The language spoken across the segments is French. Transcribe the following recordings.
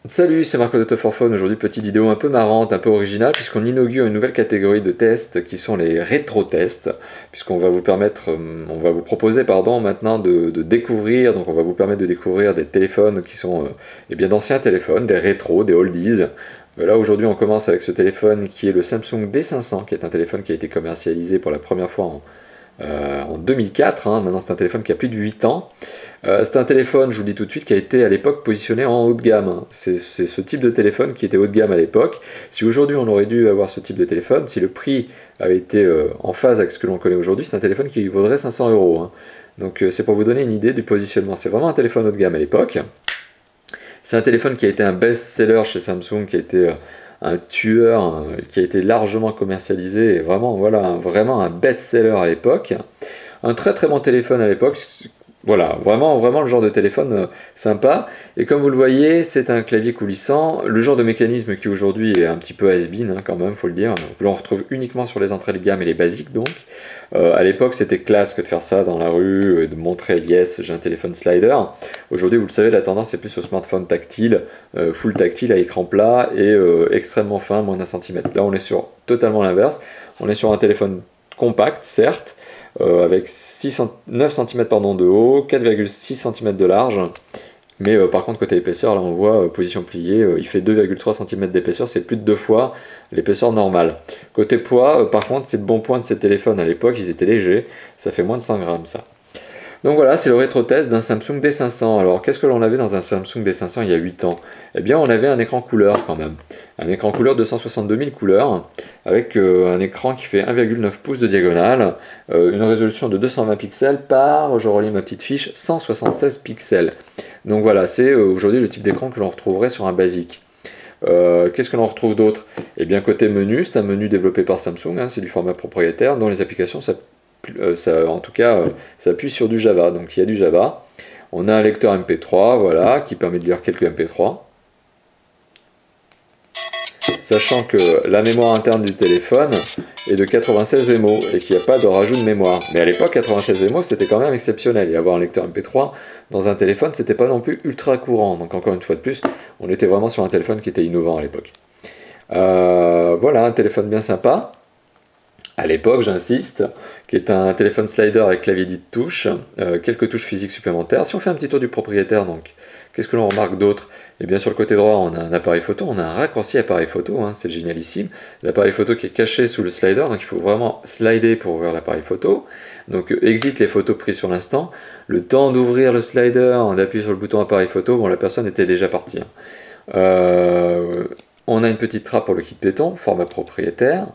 Salut, c'est Marco de Top for Phone. Aujourd'hui, petite vidéo un peu marrante, un peu originale, puisqu'on inaugure une nouvelle catégorie de tests qui sont les rétro-tests, puisqu'on va vous permettre, on va vous proposer, pardon, maintenant de découvrir, donc on va vous permettre de découvrir des téléphones qui sont eh bien d'anciens téléphones, des rétros, des oldies. Là, aujourd'hui, on commence avec ce téléphone qui est le Samsung D500, qui est un téléphone qui a été commercialisé pour la première fois en 2004. Maintenant, c'est un téléphone qui a plus de 8 ans. C'est un téléphone, je vous le dis tout de suite, qui a été à l'époque positionné en haut de gamme. C'est ce type de téléphone qui était haut de gamme à l'époque. Si aujourd'hui on aurait dû avoir ce type de téléphone, si le prix avait été en phase avec ce que l'on connaît aujourd'hui, c'est un téléphone qui vaudrait 500 euros. Donc c'est pour vous donner une idée du positionnement. C'est vraiment un téléphone haut de gamme à l'époque. C'est un téléphone qui a été un best-seller chez Samsung, qui a été un tueur, qui a été largement commercialisé, et vraiment, voilà, vraiment un best-seller à l'époque. Un très très bon téléphone à l'époque. Voilà, vraiment, vraiment le genre de téléphone sympa. Et comme vous le voyez, c'est un clavier coulissant. Le genre de mécanisme qui aujourd'hui est un petit peu has-been quand même, faut le dire. On retrouve uniquement sur les entrées de gamme et les basiques donc. À l'époque, c'était classe que de faire ça dans la rue, et de montrer yes, j'ai un téléphone slider. Aujourd'hui, vous le savez, la tendance est plus au smartphone tactile, full tactile à écran plat et extrêmement fin, moins d'un centimètre. Là, on est sur totalement l'inverse. On est sur un téléphone compact, certes, avec 9 cm de haut, 4,6 cm de large. Mais par contre, côté épaisseur, là on voit position pliée, il fait 2,3 cm d'épaisseur, c'est plus de 2 fois l'épaisseur normale. Côté poids, par contre, c'est le bon point de ces téléphones à l'époque, ils étaient légers, ça fait moins de 100 grammes ça. Donc voilà, c'est le rétro-test d'un Samsung D500. Alors qu'est-ce que l'on avait dans un Samsung D500 il y a 8 ans? Eh bien on avait un écran couleur quand même. Un écran couleur 262 000 couleurs, avec un écran qui fait 1,9 pouces de diagonale, une résolution de 220 pixels par, je relis ma petite fiche, 176 pixels. Donc voilà, c'est aujourd'hui le type d'écran que l'on retrouverait sur un basique. Qu'est-ce que l'on retrouve d'autre? Eh bien côté menu, c'est un menu développé par Samsung, c'est du format propriétaire, dont les applications en tout cas, ça appuie sur du Java, donc il y a du Java. On a un lecteur MP3, voilà, qui permet de lire quelques MP3. Sachant que la mémoire interne du téléphone est de 96 MO et qu'il n'y a pas de rajout de mémoire. Mais à l'époque, 96 MO, c'était quand même exceptionnel. Et avoir un lecteur MP3 dans un téléphone, c'était pas non plus ultra courant. Donc encore une fois de plus, on était vraiment sur un téléphone qui était innovant à l'époque. Voilà, un téléphone bien sympa. À l'époque, j'insiste, qui est un téléphone slider avec clavier dit de touche, quelques touches physiques supplémentaires. Si on fait un petit tour du propriétaire, donc, qu'est-ce que l'on remarque d'autre? Eh bien, sur le côté droit, on a un appareil photo, on a un raccourci appareil photo, c'est génialissime. L'appareil photo qui est caché sous le slider, donc il faut vraiment slider pour ouvrir l'appareil photo. Donc, exit les photos prises sur l'instant. Le temps d'ouvrir le slider, d'appuyer sur le bouton appareil photo, bon, la personne était déjà partie. On a une petite trappe pour le kit béton, format propriétaire.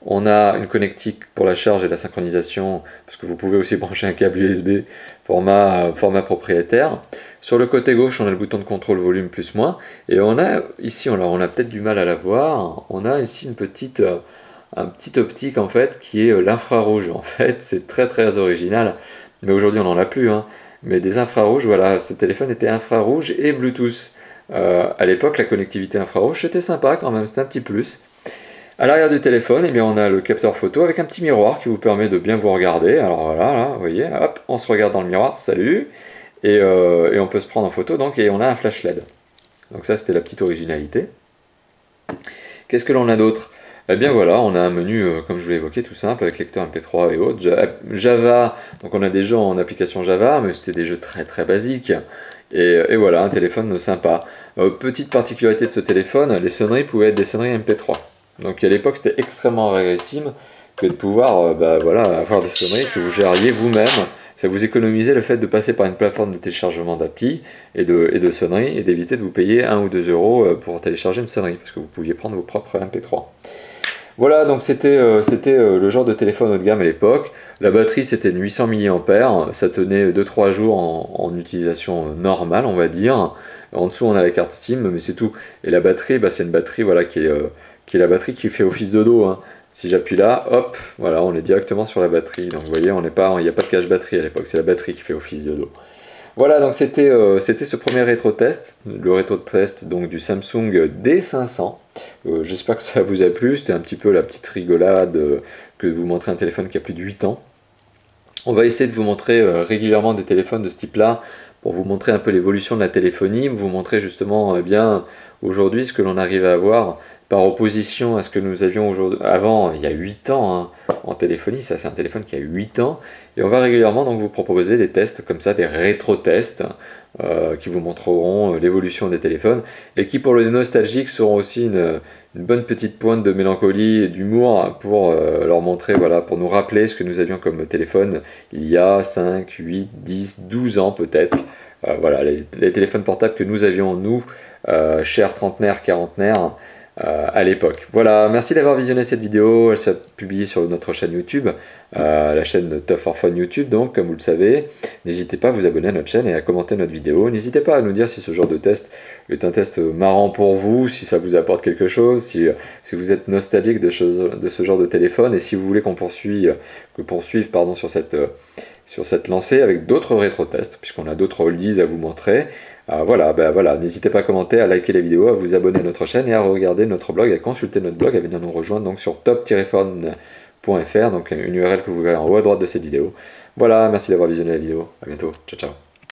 On a une connectique pour la charge et la synchronisation, parce que vous pouvez aussi brancher un câble USB, format propriétaire. Sur le côté gauche, on a le bouton de contrôle volume plus moins. Et on a ici, on a peut-être du mal à la voir, on a ici un petit optique en fait, qui est l'infrarouge. En fait, c'est très très original, mais aujourd'hui on n'en a plus. Mais des infrarouges, voilà, ce téléphone était infrarouge et Bluetooth. À l'époque, la connectivité infrarouge, c'était sympa quand même, c'était un petit plus. À l'arrière du téléphone, eh bien, on a le capteur photo avec un petit miroir qui vous permet de bien vous regarder. Alors voilà, là, vous voyez, hop, on se regarde dans le miroir, salut, et on peut se prendre en photo, donc, et on a un flash LED. Donc ça, c'était la petite originalité. Qu'est-ce que l'on a d'autre? Eh bien voilà, on a un menu, comme je vous l'ai évoqué, tout simple, avec lecteur MP3 et autres. Java, donc on a des jeux en application Java, mais c'était des jeux très très basiques. Et voilà, un téléphone sympa. Petite particularité de ce téléphone, les sonneries pouvaient être des sonneries MP3. Donc à l'époque, c'était extrêmement rarissime que de pouvoir voilà, avoir des sonneries que vous gériez vous-même. Ça vous économisait le fait de passer par une plateforme de téléchargement d'appli et de sonneries et d'éviter de vous payer 1 ou 2 euros pour télécharger une sonnerie, parce que vous pouviez prendre vos propres MP3. Voilà, donc c'était le genre de téléphone haut de gamme à l'époque. La batterie, c'était une 800 mAh, ça tenait 2-3 jours en utilisation normale, on va dire. En dessous, on a la carte SIM, mais c'est tout. Et la batterie, c'est une batterie voilà, qui est la batterie qui fait office de dos. Si j'appuie là, hop, voilà, on est directement sur la batterie. Donc vous voyez, il n'y a pas de cache batterie à l'époque, c'est la batterie qui fait office de dos. Voilà, donc c'était ce premier rétro-test, le rétro-test donc du Samsung D500. J'espère que ça vous a plu, c'était un petit peu la petite rigolade que de vous montrer un téléphone qui a plus de 8 ans. On va essayer de vous montrer régulièrement des téléphones de ce type-là, pour vous montrer un peu l'évolution de la téléphonie, vous montrer justement bien aujourd'hui ce que l'on arrive à avoir par opposition à ce que nous avions avant, il y a 8 ans, hein, en téléphonie. Ça, c'est un téléphone qui a 8 ans. Et on va régulièrement donc vous proposer des tests comme ça, des rétro-tests, qui vous montreront l'évolution des téléphones, et qui pour les nostalgiques seront aussi une bonne petite pointe de mélancolie et d'humour pour leur montrer, voilà, pour nous rappeler ce que nous avions comme téléphone il y a 5, 8, 10, 12 ans peut-être. Voilà, les téléphones portables que nous avions, nous, chers trentenaires, quarantenaires, à l'époque. Voilà, merci d'avoir visionné cette vidéo. Elle sera publiée sur notre chaîne YouTube, la chaîne Tough for Fun YouTube, donc comme vous le savez. N'hésitez pas à vous abonner à notre chaîne et à commenter notre vidéo. N'hésitez pas à nous dire si ce genre de test est un test marrant pour vous, si ça vous apporte quelque chose, si vous êtes nostalgique de ce genre de téléphone, et si vous voulez qu'on poursuive pardon, sur cette lancée avec d'autres rétro-tests, puisqu'on a d'autres oldies à vous montrer. Voilà, n'hésitez pas à commenter, à liker les vidéos, à vous abonner à notre chaîne et à regarder notre blog, à consulter notre blog, à venir nous rejoindre donc sur top-phone.fr, donc une URL que vous verrez en haut à droite de cette vidéo. Voilà, merci d'avoir visionné la vidéo, à bientôt, ciao ciao.